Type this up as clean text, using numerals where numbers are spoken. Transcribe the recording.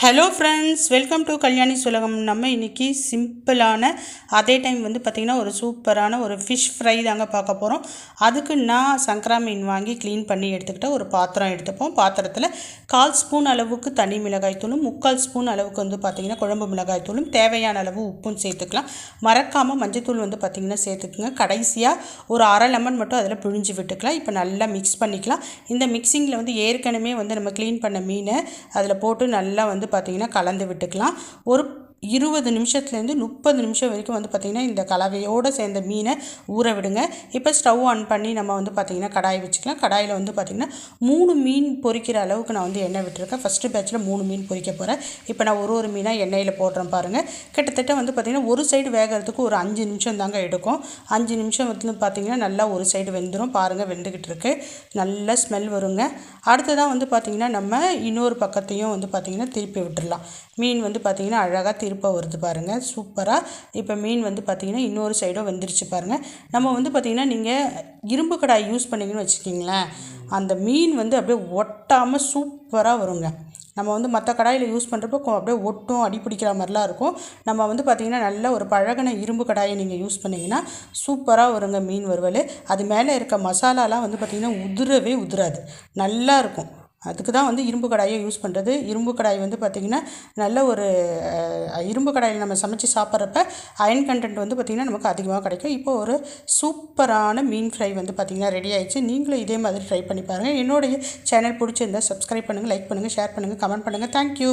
Hello friends, welcome to Kalyani சுலகம். நம்ம இன்றைக்கி சிம்பிளான அதே டைம் பார்த்திங்கன்னா ஒரு சூப்பரான ஒரு ஃபிஷ் ஃப்ரை தாங்க பார்க்க போகிறோம். அதுக்கு நான் சங்கரா மீன் வாங்கி க்ளீன் பண்ணி எடுத்துக்கிட்ட ஒரு பாத்திரம் எடுத்துப்போம். பாத்திரத்தில் 1/4 ஸ்பூன் அளவுக்கு தனி மிளகாய்த்தூளும் 3/4 ஸ்பூன் அளவுக்கு பார்த்திங்கன்னா குழம்பு மிளகாய்த்தூளும் தேவையான அளவு உப்பும் சேர்த்துக்கலாம். மறக்காமல் மஞ்சத்தூள் பார்த்திங்கன்னா சேர்த்துக்குங்க. கடைசியாக ஒரு அரை லெமன் மட்டும் அதில் பிழிஞ்சு விட்டுக்கலாம். இப்போ நல்லா மிக்ஸ் பண்ணிக்கலாம். இந்த மிக்சிங்கில் ஏற்கனவே நம்ம க்ளீன் பண்ண மீனை அதில் போட்டு நல்லா பார்த்திங்கன்னா கலந்து விட்டுக்கலாம். ஒரு 20 நிமிஷத்துலேருந்து 30 நிமிஷம் வரைக்கும் பார்த்திங்கன்னா இந்த கலவையோடு சேர்ந்த மீனை ஊற விடுங்க. இப்போ ஸ்டவ் ஆன் பண்ணி நம்ம பார்த்திங்கன்னா கடாய் வச்சுக்கலாம். கடாயில் பார்த்திங்கன்னா 3 மீன் பொரிக்கிற அளவுக்கு நான் எண்ணெய் விட்டுருக்கேன். ஃபஸ்ட்டு பேட்சில் 3 மீன் பொரிக்க போகிறேன். இப்போ நான் ஒரு மீனாக எண்ணெயில் போடுறேன் பாருங்கள். கிட்டத்தட்ட பார்த்திங்கன்னா ஒரு சைடு வேகிறதுக்கு ஒரு 5 நிமிஷம் தாங்க எடுக்கும். 5 நிமிஷம் பார்த்திங்கன்னா நல்லா ஒரு சைடு வெந்துடும். பாருங்கள், வெந்துக்கிட்டு இருக்கு. நல்ல ஸ்மெல் வருங்க. அடுத்ததான் பார்த்திங்கன்னா நம்ம இன்னொரு பக்கத்தையும் பார்த்திங்கன்னா திருப்பி விட்டுடலாம். மீன் பார்த்திங்கன்னா அழகாக திருப்ப வருது பாருங்கள், சூப்பராக. இப்போ மீன் பார்த்திங்கன்னா இன்னொரு சைடும் வெந்துருச்சு பாருங்கள். நம்ம பார்த்திங்கன்னா நீங்கள் இரும்பு கடாய் யூஸ் பண்ணிங்கன்னு வச்சுக்கிங்களேன், அந்த மீன் அப்படியே ஒட்டாமல் சூப்பராக வருங்க. நம்ம மற்ற கடாயில் யூஸ் பண்ணுறப்போ அப்படியே ஒட்டும், அடி பிடிக்கிற மாதிரிலாம் இருக்கும். நம்ம பார்த்திங்கன்னா நல்ல ஒரு பழகின இரும்பு கடாயை நீங்கள் யூஸ் பண்ணிங்கன்னா சூப்பராக வருங்க மீன் வறுவல். அது மேலே இருக்க மசாலாலாம் பார்த்திங்கன்னா உதிரவே உதிராது, நல்லா இருக்கும். அதுக்கு தான் இரும்பு கடாயை யூஸ் பண்ணுறது. இரும்பு கடாய் பார்த்திங்கன்னா நல்ல ஒரு இரும்பு கடாயில் நம்ம சமைச்சு சாப்பிட்றப்ப அயன் கண்டென்ட் பார்த்திங்கன்னா நமக்கு அதிகமாக கிடைக்கும். இப்போ ஒரு சூப்பரான மீன் ஃப்ரை பார்த்திங்கன்னா ரெடி ஆகிடுச்சு. நீங்களும் இதே மாதிரி ட்ரை பண்ணி பாருங்கள். என்னுடைய சேனல் பிடிச்சிருந்தால் சப்ஸ்கிரைப் பண்ணுங்கள், லைக் பண்ணுங்கள், ஷேர் பண்ணுங்கள், கமெண்ட் பண்ணுங்கள். தேங்க்யூ.